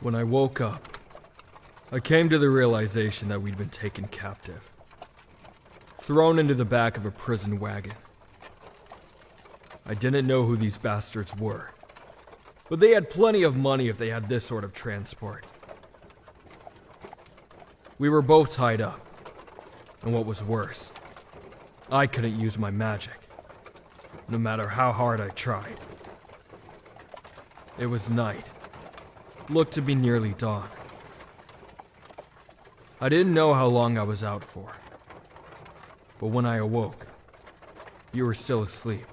When I woke up, I came to the realization that we'd been taken captive, thrown into the back of a prison wagon. I didn't know who these bastards were, but they had plenty of money if they had this sort of transport. We were both tied up, and what was worse, I couldn't use my magic, no matter how hard I tried. It was night. Looked to be nearly dawn. I didn't know how long I was out for, but when I awoke, you were still asleep,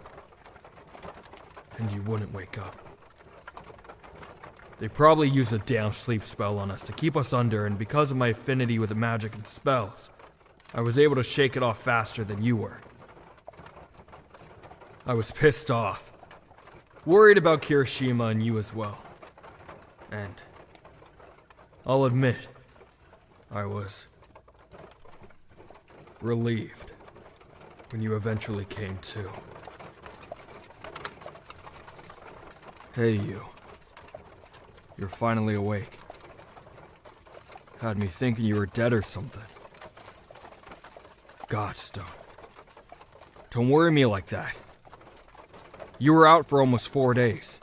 and you wouldn't wake up. They probably used a damn sleep spell on us to keep us under, and because of my affinity with magic and spells, I was able to shake it off faster than you were. I was pissed off, worried about Kirishima and you as well. And I'll admit, I was relieved when you eventually came to. Hey, you. You're finally awake. Had me thinking you were dead or something. Godstone. Don't worry me like that. You were out for almost 4 days.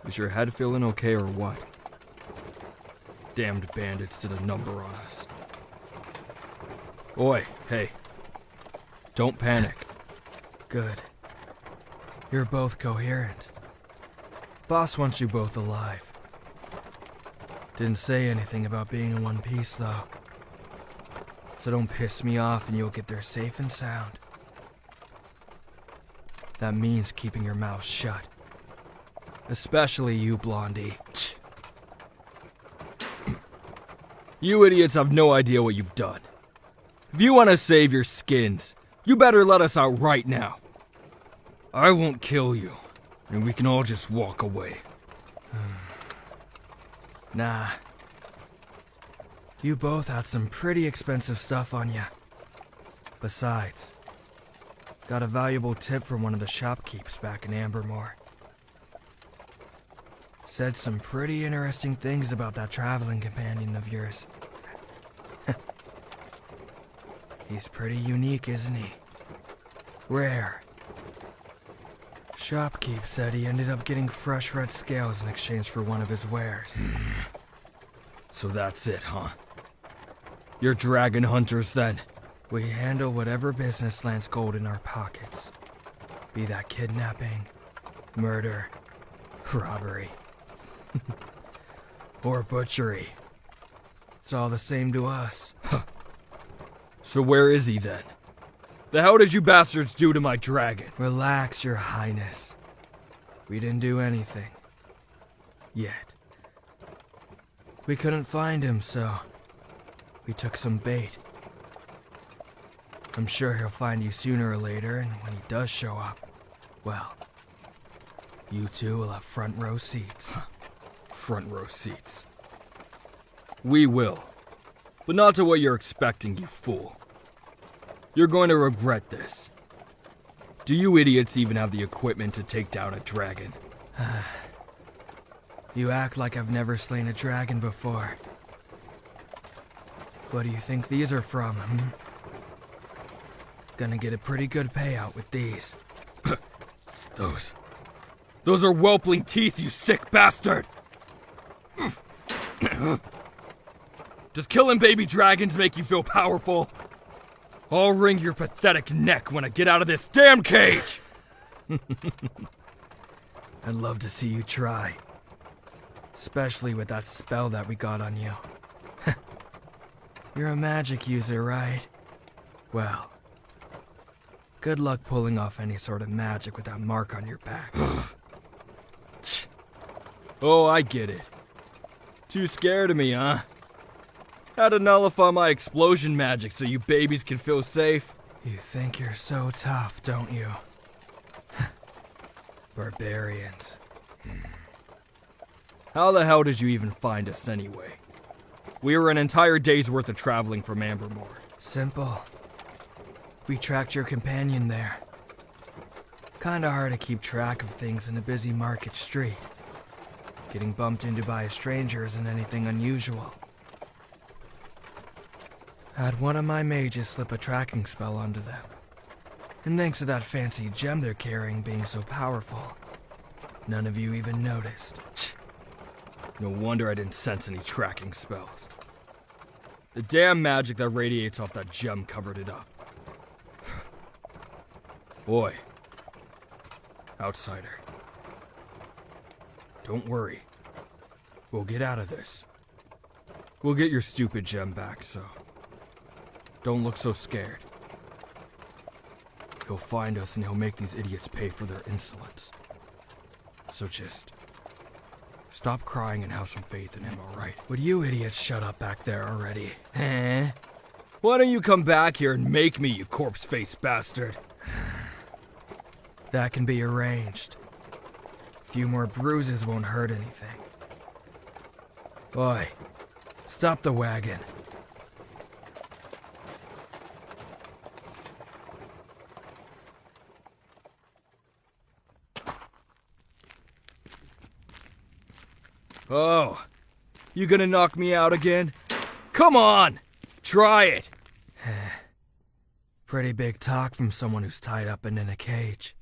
Is your head feeling okay or what? Damned bandits did a number on us. Oi, hey. Don't panic. Good. You're both coherent. Boss wants you both alive. Didn't say anything about being in one piece, though. So don't piss me off and you'll get there safe and sound. That means keeping your mouth shut. Especially you, Blondie. You idiots have no idea what you've done. If you want to save your skins, you better let us out right now. I won't kill you, and we can all just walk away. Nah. You both had some pretty expensive stuff on you. Besides, got a valuable tip from one of the shopkeepers back in Ambermore. Said some pretty interesting things about that traveling companion of yours. He's pretty unique, isn't he? Rare. Shopkeep said he ended up getting fresh red scales in exchange for one of his wares. So that's it, huh? You're dragon hunters, then? We handle whatever business lands gold in our pockets. Be that kidnapping, murder, robbery, or butchery. It's all the same to us. So where is he, then? The hell did you bastards do to my dragon? Relax, your highness. We didn't do anything. Yet. We couldn't find him, so we took some bait. I'm sure he'll find you sooner or later, and when he does show up, well, you two will have front row seats. Front row seats. We will. But not to what you're expecting, you fool. You're going to regret this. Do you idiots even have the equipment to take down a dragon? You act like I've never slain a dragon before. What do you think these are from, Gonna get a pretty good payout with these. Those are whelpling teeth, you sick bastard! Does killing baby dragons make you feel powerful? I'll wring your pathetic neck when I get out of this damn cage! I'd love to see you try. Especially with that spell that we got on you. You're a magic user, right? Well, good luck pulling off any sort of magic with that mark on your back. Oh, I get it. Too scared of me, huh? Had to nullify my explosion magic so you babies can feel safe. You think you're so tough, don't you? Barbarians. How the hell did you even find us anyway? We were an entire day's worth of traveling from Ambermore. Simple. We tracked your companion there. Kinda hard to keep track of things in a busy market street. Getting bumped into by a stranger isn't anything unusual. Had one of my mages slip a tracking spell onto them. And thanks to that fancy gem they're carrying being so powerful, none of you even noticed. No wonder I didn't sense any tracking spells. The damn magic that radiates off that gem covered it up. Boy. Outsider. Don't worry. We'll get out of this. We'll get your stupid gem back, so don't look so scared. He'll find us and he'll make these idiots pay for their insolence. So just stop crying and have some faith in him, alright? Would you idiots shut up back there already? Eh? Why don't you come back here and make me, you corpse-faced bastard? That can be arranged. A few more bruises won't hurt anything. Boy, stop the wagon. Oh, you gonna knock me out again? Come on! Try it! Pretty big talk from someone who's tied up and in a cage.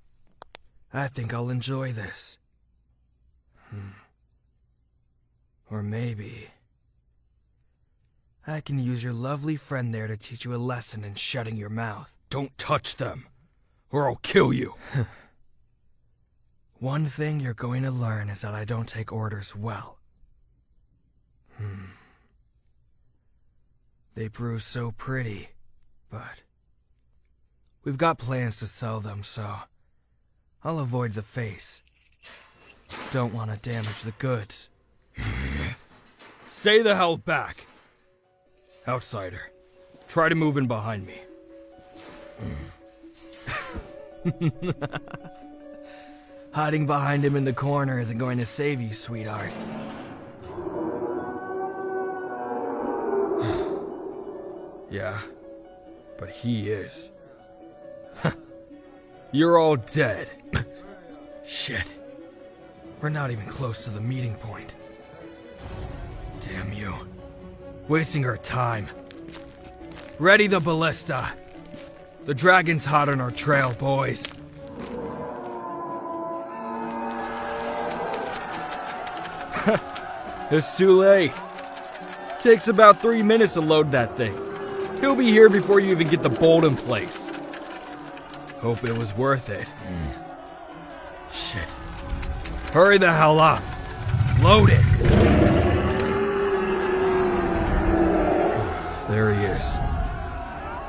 I think I'll enjoy this. Or maybe I can use your lovely friend there to teach you a lesson in shutting your mouth. Don't touch them, or I'll kill you. One thing you're going to learn is that I don't take orders well. They prove so pretty, but we've got plans to sell them, so I'll avoid the face. Don't want to damage the goods. Stay the hell back. Outsider, try to move in behind me. Hiding behind him in the corner isn't going to save you, sweetheart. Yeah, but he is. You're all dead. Shit. We're not even close to the meeting point. Damn you. Wasting our time. Ready the ballista. The dragon's hot on our trail, boys. It's too late. Takes about 3 minutes to load that thing. He'll be here before you even get the bolt in place. Hope it was worth it. Shit. Hurry the hell up. Load it. There he is.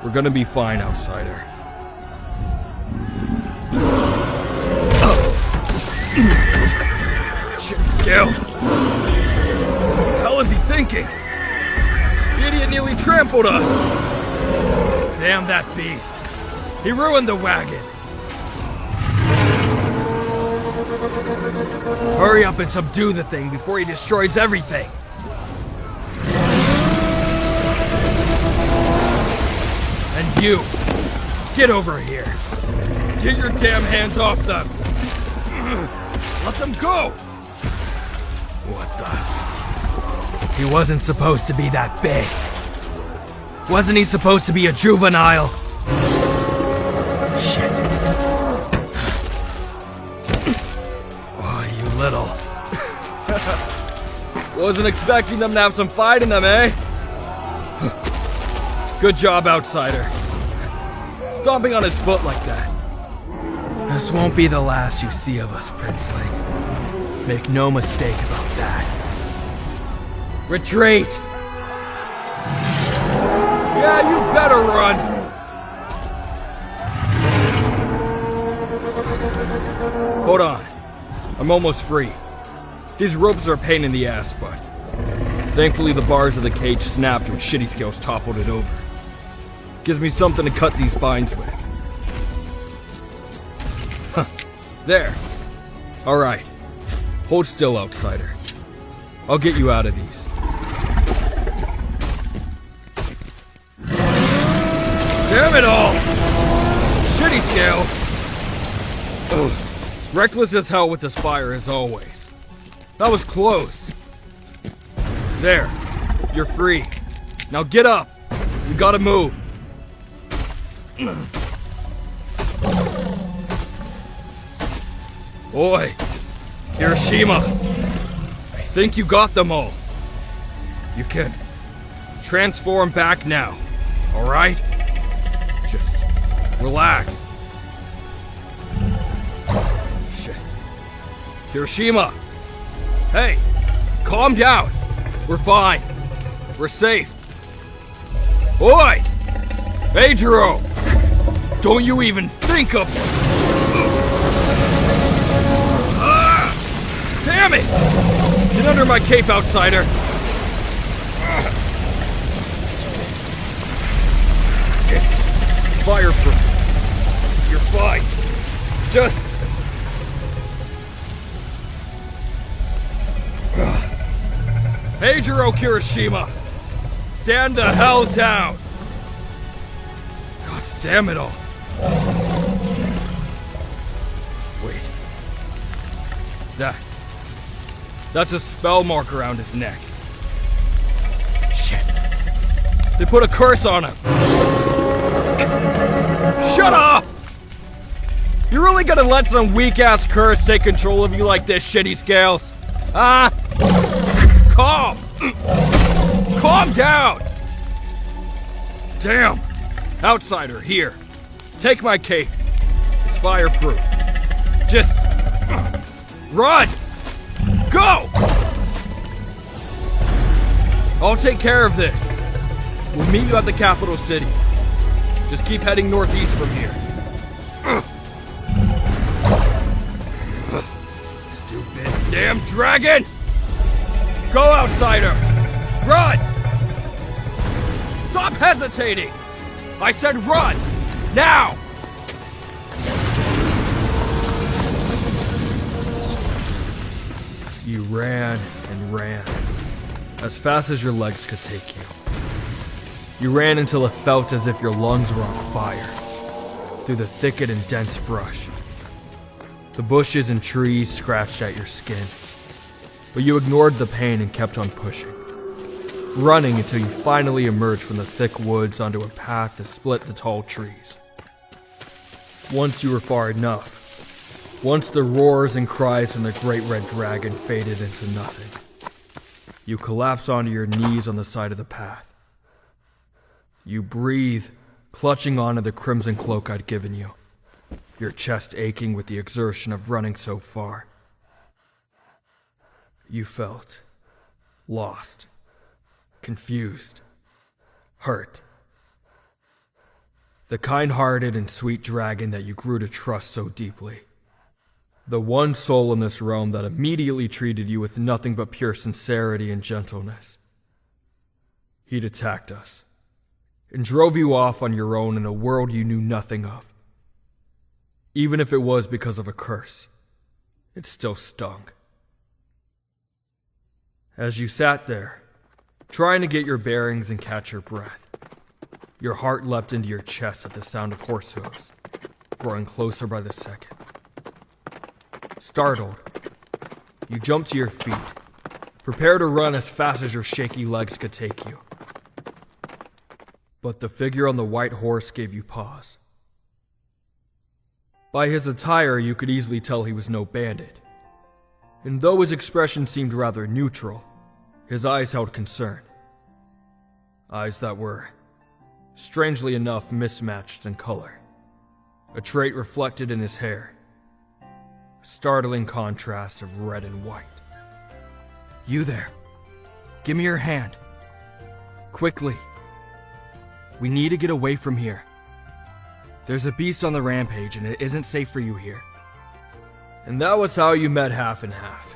We're gonna be fine, outsider. Shit skills. What the hell is he thinking? The idiot nearly trampled us. Damn that beast. He ruined the wagon. Hurry up and subdue the thing before he destroys everything. And you, get over here. Get your damn hands off them. Let them go. What the? He wasn't supposed to be that big. Wasn't he supposed to be a juvenile? Shit. Oh, you little. Wasn't expecting them to have some fight in them, eh? Good job, outsider. Stomping on his foot like that. This won't be the last you see of us, Princeling. Make no mistake about that. Retreat! Yeah, you better run! Hold on. I'm almost free. These ropes are a pain in the ass, but thankfully the bars of the cage snapped when Shitty Scales toppled it over. Gives me something to cut these binds with. Huh. There. Alright. Hold still, outsider. I'll get you out of these. Damn it all! Shitty Scales! Reckless as hell with this fire as always. That was close. There. You're free. Now get up. You gotta move. Oi. Hiroshima. I think you got them all. You can transform back now. Alright? Just relax. Shit. Hiroshima! Hey! Calm down! We're fine. We're safe. Oi! Adro! Don't you even think of... Damn it! Get under my cape, outsider! It's fireproof. You're fine. Just... Adro Kirishima! Stand the hell down! God damn it all. Wait. That's a spell mark around his neck. Shit. They put a curse on him. Shut up! You really gonna let some weak-ass curse take control of you like this, shitty Scales? Ah? Calm! Calm down! Damn! Outsider, here. Take my cape. It's fireproof. Just... run! Go! I'll take care of this. We'll meet you at the capital city. Just keep heading northeast from here. Stupid damn dragon! Go, outsider! Run! Stop hesitating! I said run! Now! You ran and ran, as fast as your legs could take you. You ran until it felt as if your lungs were on fire, through the thicket and dense brush. The bushes and trees scratched at your skin, but you ignored the pain and kept on pushing, running until you finally emerged from the thick woods onto a path that split the tall trees. Once you were far enough, once the roars and cries from the great red dragon faded into nothing, you collapse onto your knees on the side of the path. You breathe, clutching onto the crimson cloak I'd given you, your chest aching with the exertion of running so far. You felt lost, confused, hurt. The kind-hearted and sweet dragon that you grew to trust so deeply. The one soul in this realm that immediately treated you with nothing but pure sincerity and gentleness. He'd attacked us, and drove you off on your own in a world you knew nothing of. Even if it was because of a curse, it still stung. As you sat there, trying to get your bearings and catch your breath, your heart leapt into your chest at the sound of horse hooves, growing closer by the second. Startled, you jumped to your feet, prepare to run as fast as your shaky legs could take you. But the figure on the white horse gave you pause. By his attire, you could easily tell he was no bandit. And though his expression seemed rather neutral, his eyes held concern. Eyes that were, strangely enough, mismatched in color. A trait reflected in his hair. A startling contrast of red and white. You there. Give me your hand. Quickly. We need to get away from here. There's a beast on the rampage and it isn't safe for you here. And that was how you met Half and Half,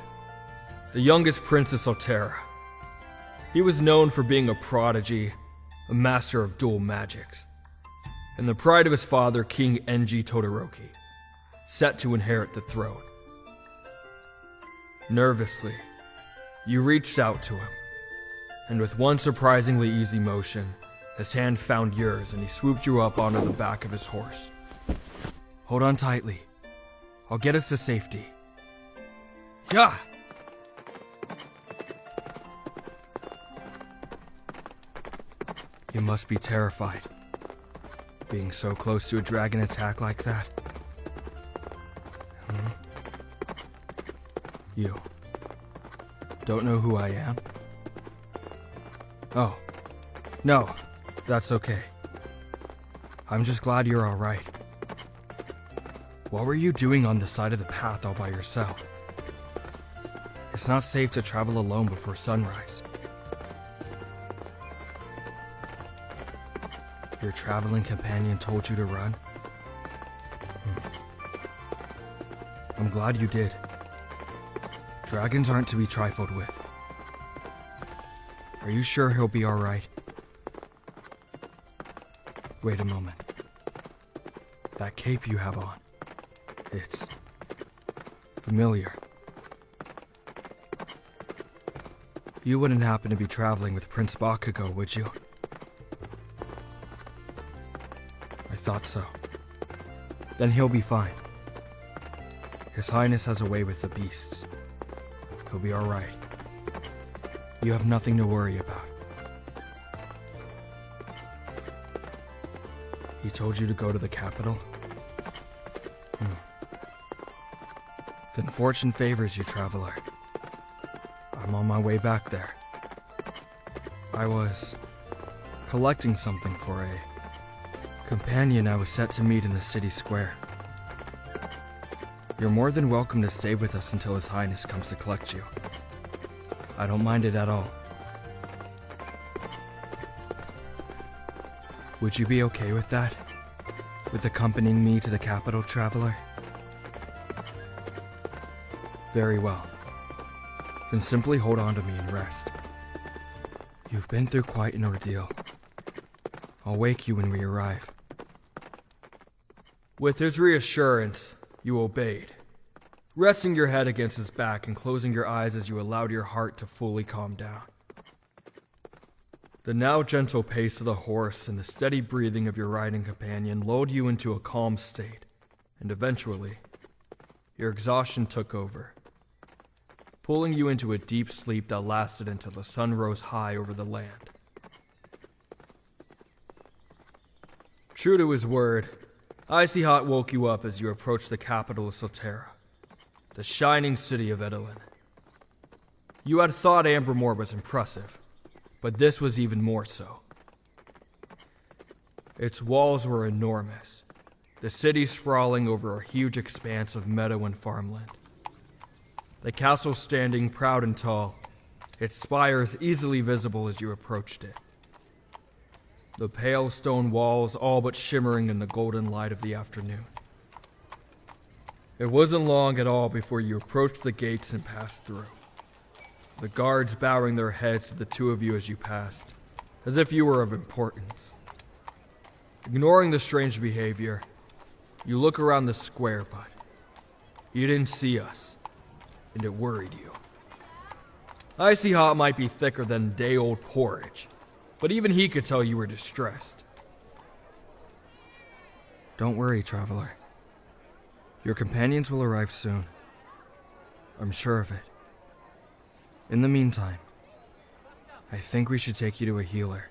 the youngest prince of Solterra. He was known for being a prodigy, a master of dual magics, and the pride of his father, King Enji Todoroki, set to inherit the throne. Nervously, you reached out to him, and with one surprisingly easy motion, his hand found yours and he swooped you up onto the back of his horse. Hold on tightly. I'll get us to safety. Yeah! You must be terrified, being so close to a dragon attack like that. You don't know who I am? Oh, no, that's okay. I'm just glad you're all right. What were you doing on the side of the path all by yourself? It's not safe to travel alone before sunrise. Your traveling companion told you to run? I'm glad you did. Dragons aren't to be trifled with. Are you sure he'll be all right? Wait a moment. That cape you have on, it's familiar. You wouldn't happen to be traveling with Prince Bakugo, would you? I thought so. Then he'll be fine. His Highness has a way with the beasts. He'll be all right. You have nothing to worry about. He told you to go to the capital? Then fortune favors you, traveler. I'm on my way back there. I was collecting something for a companion I was set to meet in the city square. You're more than welcome to stay with us until His Highness comes to collect you. I don't mind it at all. Would you be okay with that? With accompanying me to the capital, traveler? Very well. Then simply hold on to me and rest. You've been through quite an ordeal. I'll wake you when we arrive. With his reassurance, you obeyed, resting your head against his back and closing your eyes as you allowed your heart to fully calm down. The now gentle pace of the horse and the steady breathing of your riding companion lulled you into a calm state, and eventually, your exhaustion took over, pulling you into a deep sleep that lasted until the sun rose high over the land. True to his word, Icy Hot woke you up as you approached the capital of Solterra, the shining city of Edelin. You had thought Ambermore was impressive, but this was even more so. Its walls were enormous, the city sprawling over a huge expanse of meadow and farmland. The castle standing proud and tall, its spires easily visible as you approached it. The pale stone walls all but shimmering in the golden light of the afternoon. It wasn't long at all before you approached the gates and passed through, the guards bowing their heads to the two of you as you passed, as if you were of importance. Ignoring the strange behavior, you look around the square, but you didn't see us, and it worried you. Icy Hot might be thicker than day-old porridge, but even he could tell you were distressed. Don't worry, traveler. Your companions will arrive soon. I'm sure of it. In the meantime, I think we should take you to a healer.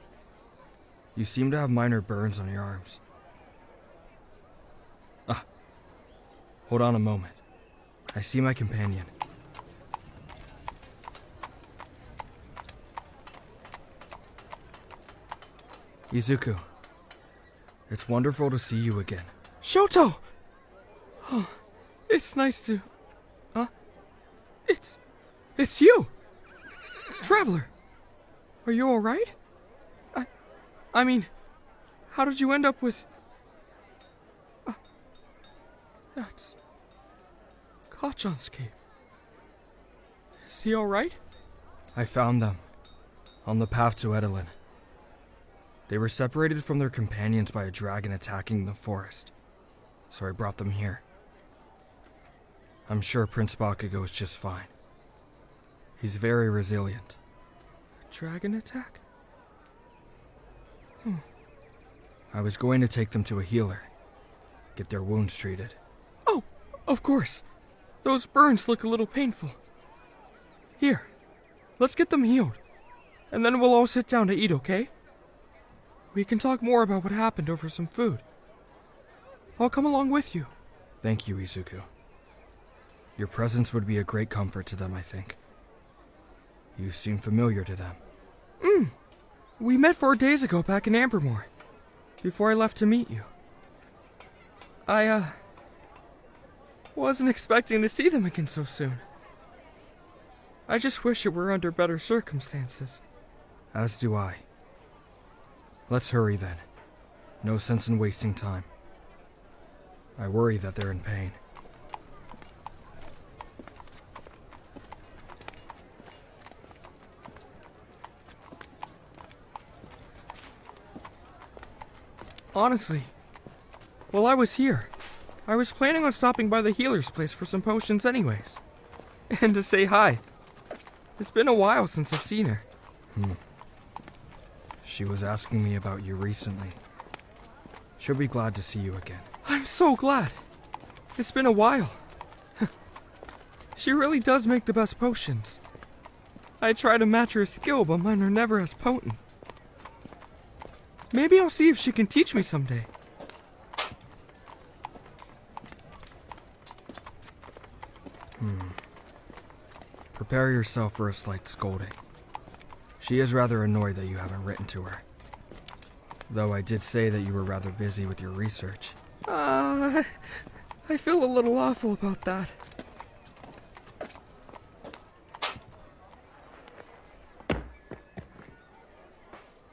You seem to have minor burns on your arms. Hold on a moment. I see my companion. Izuku, it's wonderful to see you again. Shoto! Oh, it's nice to... It's you! Traveler! Are you alright? I mean, how did you end up with... that's... Kachan's cape. Is he alright? I found them, on the path to Edelin. They were separated from their companions by a dragon attacking the forest, so I brought them here. I'm sure Prince Bakugo is just fine. He's very resilient. A dragon attack? I was going to take them to a healer, get their wounds treated. Of course. Those burns look a little painful. Here, let's get them healed. And then we'll all sit down to eat, okay? We can talk more about what happened over some food. I'll come along with you. Thank you, Izuku. Your presence would be a great comfort to them, I think. You seem familiar to them. We met 4 days ago back in Ambermore, before I left to meet you. I, wasn't expecting to see them again so soon. I just wish it were under better circumstances. As do I. Let's hurry then. No sense in wasting time. I worry that they're in pain. Honestly, while I was here, I was planning on stopping by the healer's place for some potions anyways. And to say hi. It's been a while since I've seen her. She was asking me about you recently. She'll be glad to see you again. I'm so glad. It's been a while. She really does make the best potions. I try to match her skill, but mine are never as potent. Maybe I'll see if she can teach me someday. Prepare yourself for a slight scolding. She is rather annoyed that you haven't written to her. Though I did say that you were rather busy with your research. I feel a little awful about that.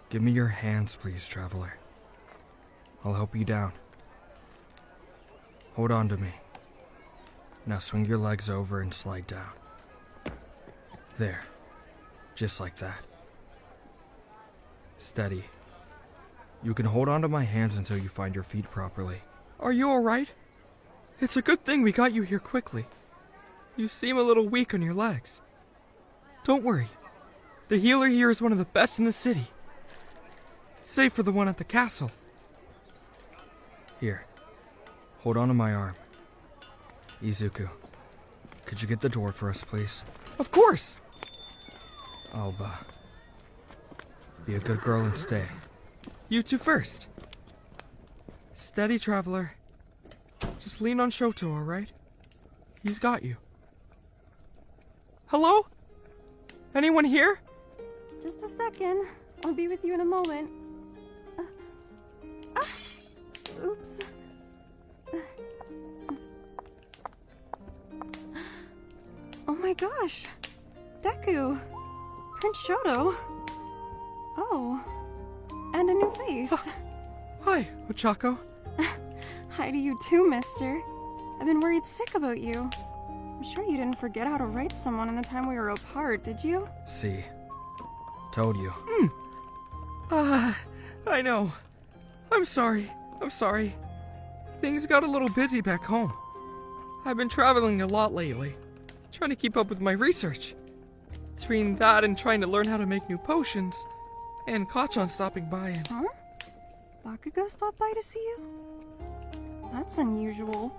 Give me your hands, please, traveler. I'll help you down. Hold on to me. Now swing your legs over and slide down. There. Just like that. Steady. You can hold on to my hands until you find your feet properly. Are you alright? It's a good thing we got you here quickly. You seem a little weak on your legs. Don't worry. The healer here is one of the best in the city. Save for the one at the castle. Here. Hold on to my arm. Izuku, could you get the door for us, please? Of course! Alba. Be a good girl and stay. You two first. Steady, traveler. Just lean on Shoto, alright? He's got you. Hello? Anyone here? Just a second. I'll be with you in a moment. Oops. Oh my gosh. Deku. Prince Shoto. Oh. And a new face. Hi, Ochako. Hi to you too, mister. I've been worried sick about you. I'm sure you didn't forget how to write someone in the time we were apart, did you? See. Told you. I know. I'm sorry. Things got a little busy back home. I've been traveling a lot lately, trying to keep up with my research. Between that and trying to learn how to make new potions, and Kachan stopping by and... Huh? Bakugo stopped by to see you? That's unusual.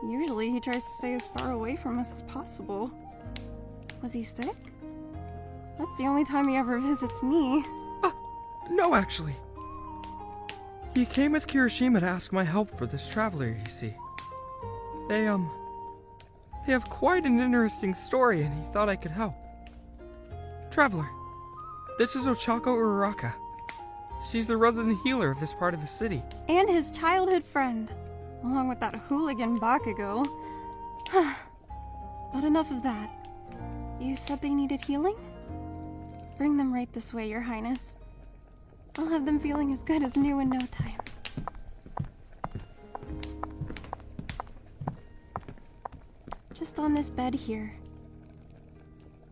Usually he tries to stay as far away from us as possible. Was he sick? That's the only time he ever visits me. No, actually. He came with Kirishima to ask my help for this traveler, you see. They have quite an interesting story and he thought I could help. Traveler, this is Ochako Uraraka. She's the resident healer of this part of the city. And his childhood friend, along with that hooligan Bakugo. But enough of that. You said they needed healing? Bring them right this way, Your Highness. I'll have them feeling as good as new in no time. Just on this bed here.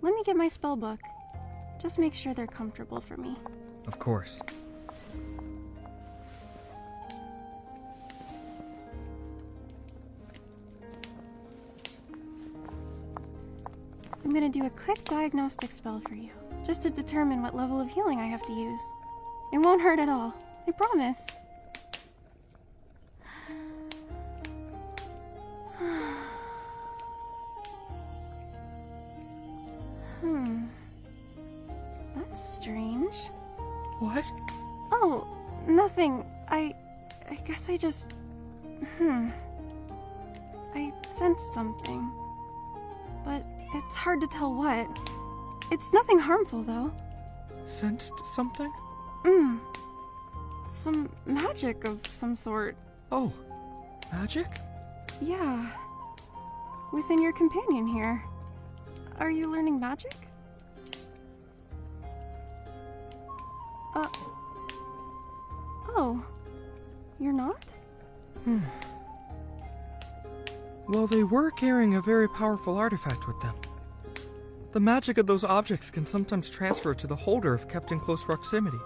Let me get my spell book. Just make sure they're comfortable for me. Of course. I'm gonna do a quick diagnostic spell for you, just to determine what level of healing I have to use. It won't hurt at all, I promise. strange. What? Oh, nothing. I guess I just... I sensed something. But it's hard to tell what. It's nothing harmful, though. Sensed something? Some magic of some sort. Oh, magic? Yeah. Within your companion here. Are you learning magic? Oh. You're not? Well, they were carrying a very powerful artifact with them. The magic of those objects can sometimes transfer to the holder if kept in close proximity.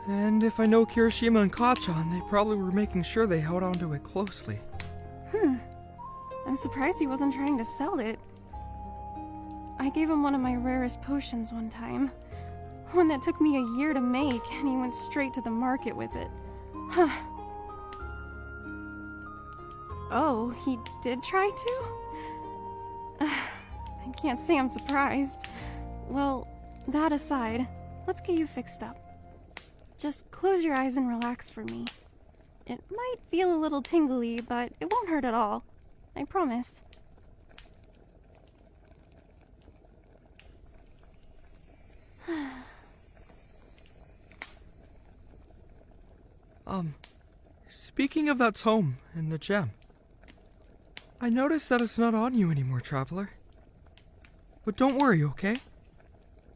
And if I know Kirishima and Kachan, they probably were making sure they held onto it closely. I'm surprised he wasn't trying to sell it. I gave him one of my rarest potions one time. One that took me a year to make, and he went straight to the market with it. Oh, he did try to? I can't say I'm surprised. Well, that aside, let's get you fixed up. Just close your eyes and relax for me. It might feel a little tingly, but it won't hurt at all. I promise. Speaking of that tome and the gem, I noticed that it's not on you anymore, Traveler. But don't worry, okay?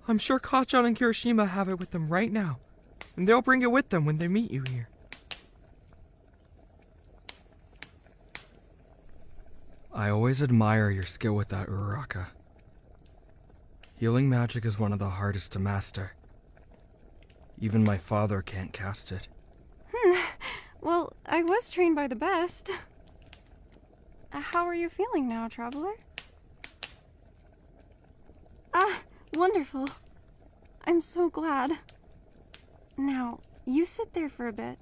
I'm sure Kachan and Kirishima have it with them right now, and they'll bring it with them when they meet you here. I always admire your skill with that, Uraraka. Healing magic is one of the hardest to master. Even my father can't cast it. Well, I was trained by the best. How are you feeling now, Traveler? Ah, wonderful. I'm so glad. Now, you sit there for a bit,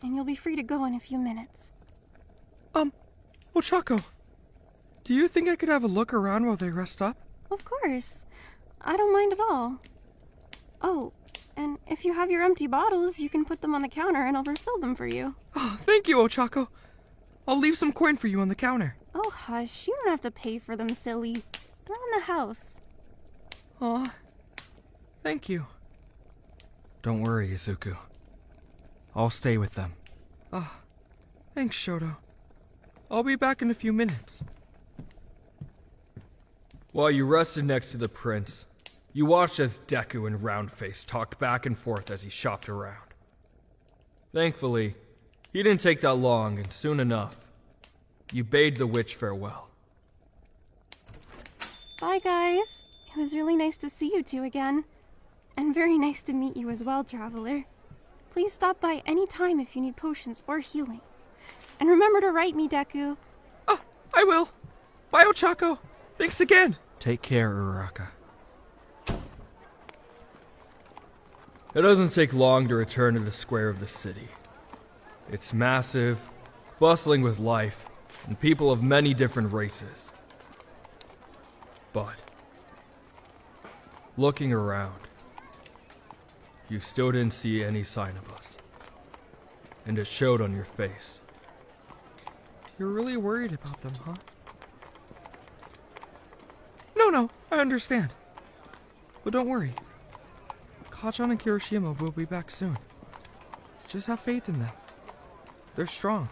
and you'll be free to go in a few minutes. Ochako, do you think I could have a look around while they rest up? Of course. I don't mind at all. Oh, and if you have your empty bottles, you can put them on the counter and I'll refill them for you. Oh, thank you, Ochako. I'll leave some coin for you on the counter. Oh, hush. You don't have to pay for them, silly. They're on the house. Aw, thank you. Don't worry, Izuku. I'll stay with them. Thanks, Shoto. I'll be back in a few minutes. While you rested next to the prince, you watched as Deku and Roundface talked back and forth as he shopped around. Thankfully, he didn't take that long, and soon enough, you bade the witch farewell. Bye, guys. It was really nice to see you two again. And very nice to meet you as well, Traveler. Please stop by any time if you need potions or healing. And remember to write me, Deku. I will. Bye, Ochako. Thanks again. Take care, Uraraka. It doesn't take long to return to the square of the city. It's massive, bustling with life, and people of many different races. But, looking around, you still didn't see any sign of us. And it showed on your face. You're really worried about them, huh? No, I understand. But don't worry. Kachan and Kirishima will be back soon. Just have faith in them. They're strong.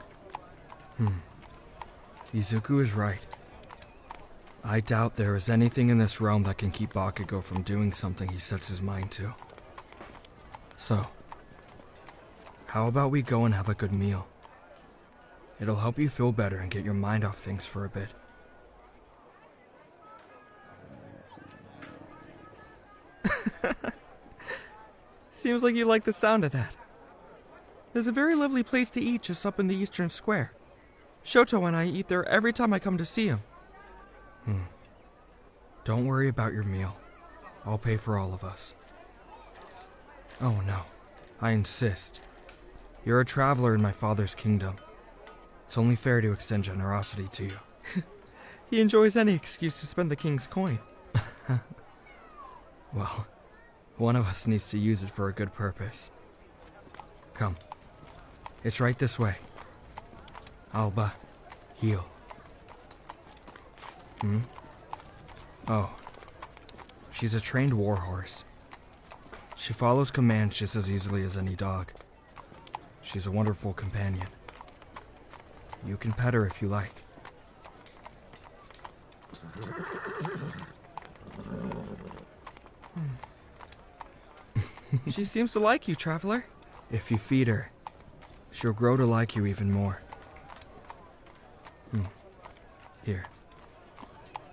Izuku is right. I doubt there is anything in this realm that can keep Bakugo from doing something he sets his mind to. So, how about we go and have a good meal? It'll help you feel better and get your mind off things for a bit. Seems like you like the sound of that. There's a very lovely place to eat just up in the Eastern Square. Shoto and I eat there every time I come to see him. Don't worry about your meal. I'll pay for all of us. Oh no, I insist. You're a traveler in my father's kingdom. It's only fair to extend generosity to you. He enjoys any excuse to spend the king's coin. Well, One of us needs to use it for a good purpose. Come. It's right this way. Alba, heel. Oh. She's a trained warhorse. She follows commands just as easily as any dog. She's a wonderful companion. You can pet her if you like. She seems to like you, traveler. If you feed her, she'll grow to like you even more. Here.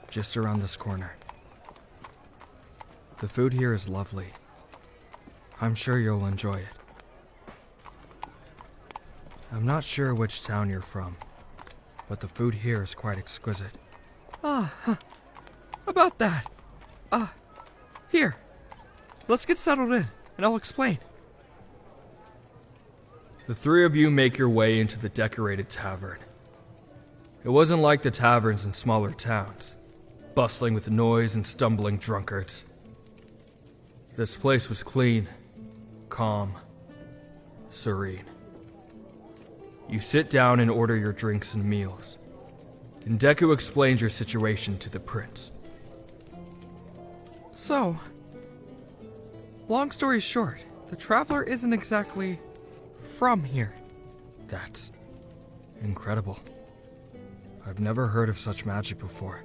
Just around this corner. The food here is lovely. I'm sure you'll enjoy it. I'm not sure which town you're from, but the food here is quite exquisite. About that. Here. Let's get settled in, and I'll explain. The three of you make your way into the decorated tavern. It wasn't like the taverns in smaller towns, bustling with noise and stumbling drunkards. This place was clean, calm, serene. You sit down and order your drinks and meals, and Deku explains your situation to the prince. So, long story short, the traveler isn't exactly from here. That's incredible. I've never heard of such magic before.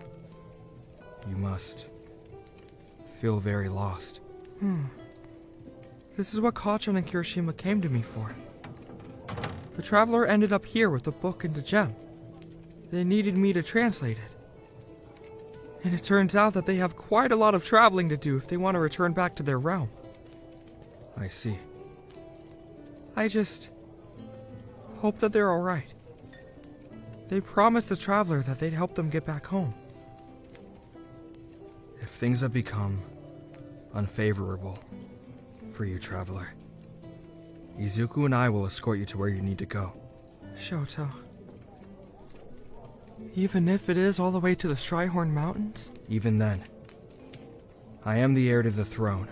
You must feel very lost. This is what Kachan and Kirishima came to me for. The traveler ended up here with the book and the gem. They needed me to translate it. And it turns out that they have quite a lot of traveling to do if they want to return back to their realm. I see. I just hope that they're alright. They promised the traveler that they'd help them get back home. If things have become unfavorable for you, traveler, Izuku and I will escort you to where you need to go. Shoto. Even if it is all the way to the Strihorn Mountains? Even then, I am the heir to the throne.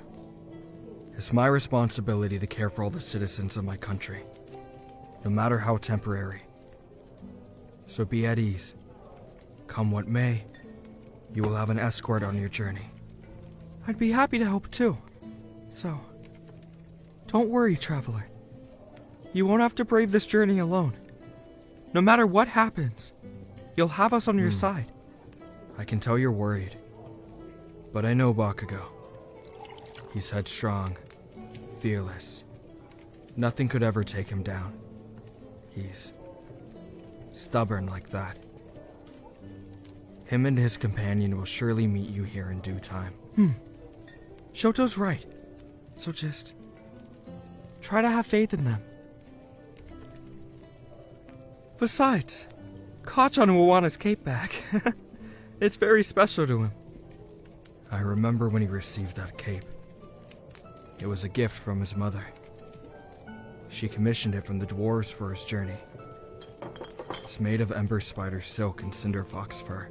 It's my responsibility to care for all the citizens of my country, no matter how temporary. So be at ease. Come what may, you will have an escort on your journey. I'd be happy to help too. So, don't worry, traveler. You won't have to brave this journey alone. No matter what happens, you'll have us on your side. I can tell you're worried, but I know Bakugo. He's headstrong, fearless. Nothing could ever take him down. He's stubborn like that. Him and his companion will surely meet you here in due time. Shoto's right. So just try to have faith in them. Besides, Kachan will want his cape back. It's very special to him. I remember when he received that cape. It was a gift from his mother. She commissioned it from the dwarves for his journey. It's made of ember spider silk and cinder fox fur,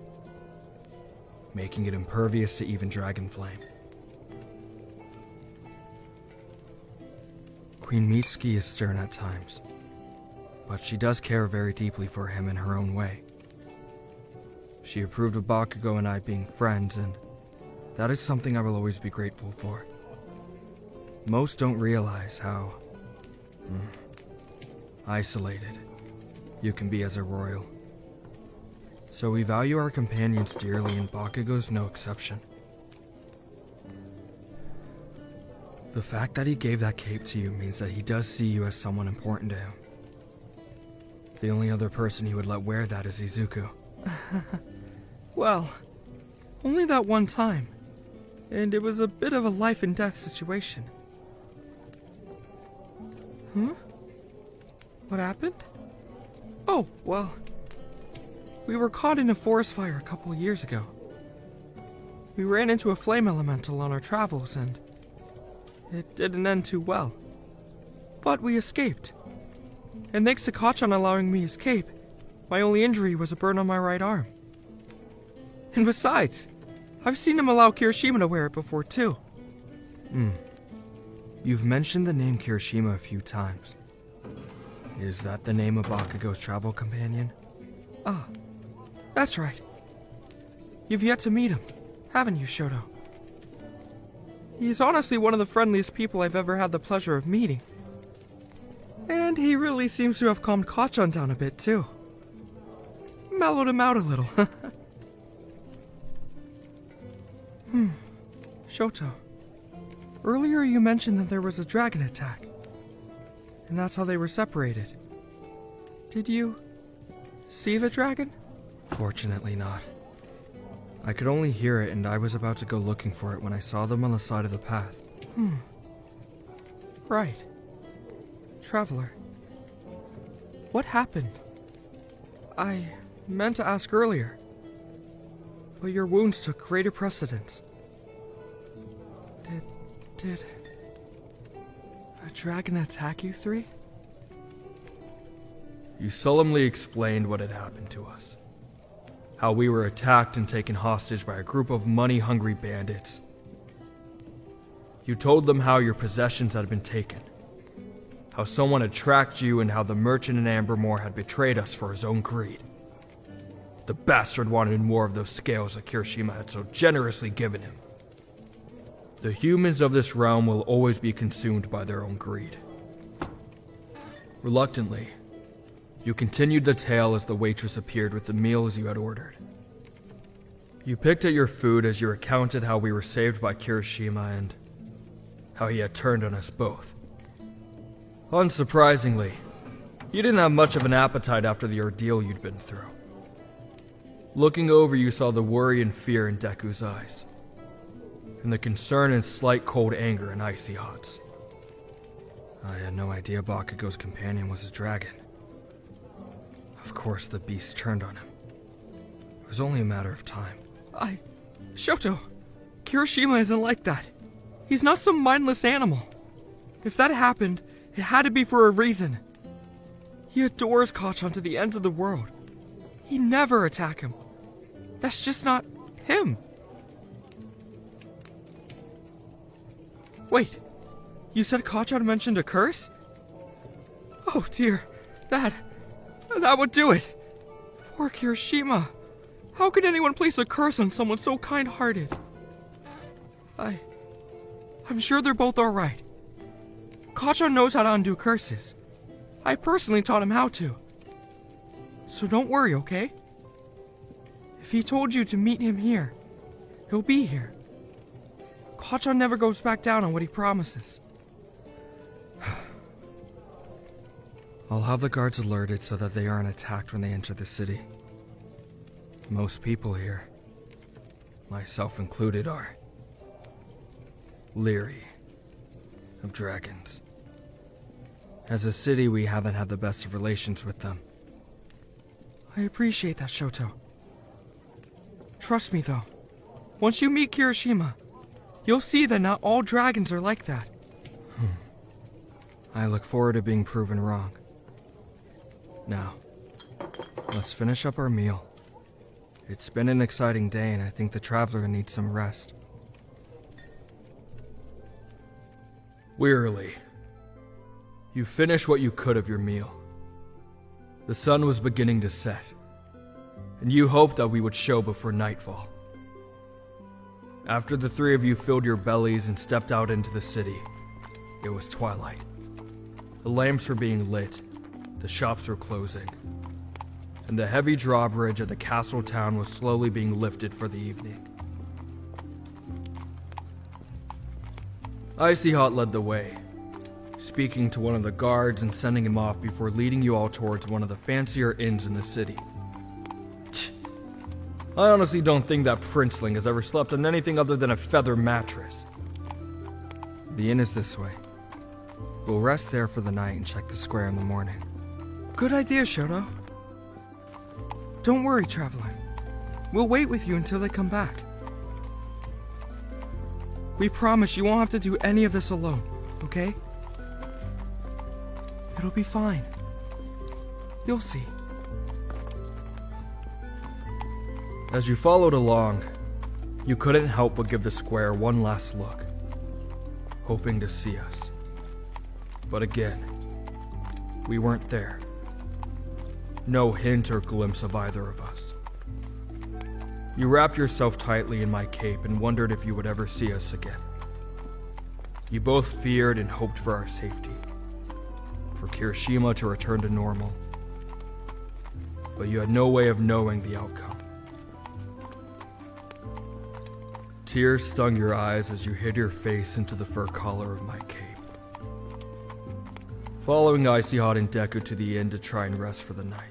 making it impervious to even dragon flame. Queen Mitsuki is stern at times, but she does care very deeply for him in her own way. She approved of Bakugo and I being friends, and that is something I will always be grateful for. Most don't realize how isolated you can be as a royal. So we value our companions dearly, and Bakugo's no exception. The fact that he gave that cape to you means that he does see you as someone important to him. The only other person he would let wear that is Izuku. Well, only that one time. And it was a bit of a life and death situation. What happened? Oh, well, we were caught in a forest fire a couple of years ago. We ran into a flame elemental on our travels, and it didn't end too well. But we escaped. And thanks to Kachan allowing me his cape, my only injury was a burn on my right arm. And besides, I've seen him allow Kirishima to wear it before too. You've mentioned the name Kirishima a few times. Is that the name of Bakugo's travel companion? Ah, that's right. You've yet to meet him, haven't you, Shoto? He's honestly one of the friendliest people I've ever had the pleasure of meeting. And he really seems to have calmed Kachan down a bit, too. Mellowed him out a little. Shoto, earlier you mentioned that there was a dragon attack. And that's how they were separated. Did you see the dragon? Fortunately not. I could only hear it, and I was about to go looking for it when I saw them on the side of the path. Right. Traveler, what happened? I meant to ask earlier, but your wounds took greater precedence. Did a dragon attack you three? You solemnly explained what had happened to us. How we were attacked and taken hostage by a group of money-hungry bandits. You told them how your possessions had been taken. How someone had tracked you and how the merchant in Ambermore had betrayed us for his own greed. The bastard wanted more of those scales that Kirishima had so generously given him. The humans of this realm will always be consumed by their own greed. Reluctantly, you continued the tale as the waitress appeared with the meals you had ordered. You picked at your food as you recounted how we were saved by Kirishima and how he had turned on us both. Unsurprisingly, you didn't have much of an appetite after the ordeal you'd been through. Looking over, you saw the worry and fear in Deku's eyes, and the concern and slight cold anger in Icy Hot's. I had no idea Bakugo's companion was a dragon. Of course the beast turned on him. It was only a matter of time. Shoto, Kirishima isn't like that. He's not some mindless animal. If that happened, it had to be for a reason. He adores Kachan to the ends of the world. He'd never attack him. That's just not him. Wait, you said Kachan mentioned a curse? Oh dear, that would do it. Poor Kirishima. How could anyone place a curse on someone so kind-hearted? I'm sure they're both alright. Kachan knows how to undo curses. I personally taught him how to. So don't worry, okay? If he told you to meet him here, he'll be here. Kachan never goes back down on what he promises. I'll have the guards alerted so that they aren't attacked when they enter the city. Most people here, myself included, are leery of dragons. As a city, we haven't had the best of relations with them. I appreciate that, Shoto. Trust me, though. Once you meet Kirishima, you'll see that not all dragons are like that. I look forward to being proven wrong. Now, let's finish up our meal. It's been an exciting day, and I think the traveler needs some rest. Wearily, you finished what you could of your meal. The sun was beginning to set, and you hoped that we would show before nightfall. After the three of you filled your bellies and stepped out into the city, it was twilight. The lamps were being lit, the shops were closing, and the heavy drawbridge at the castle town was slowly being lifted for the evening. Icy Hot led the way, speaking to one of the guards and sending him off before leading you all towards one of the fancier inns in the city. I honestly don't think that princeling has ever slept on anything other than a feather mattress. The inn is this way. We'll rest there for the night and check the square in the morning. Good idea, Shoto. Don't worry, traveler. We'll wait with you until they come back. We promise you won't have to do any of this alone, okay? It'll be fine. You'll see. As you followed along, you couldn't help but give the square one last look, hoping to see us. But again, we weren't there. No hint or glimpse of either of us. You wrapped yourself tightly in my cape and wondered if you would ever see us again. You both feared and hoped for our safety, for Kirishima to return to normal, but you had no way of knowing the outcome. Tears stung your eyes as you hid your face into the fur collar of my cape. Following Icy Hot and Deku to the inn to try and rest for the night.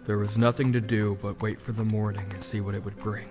There was nothing to do but wait for the morning and see what it would bring.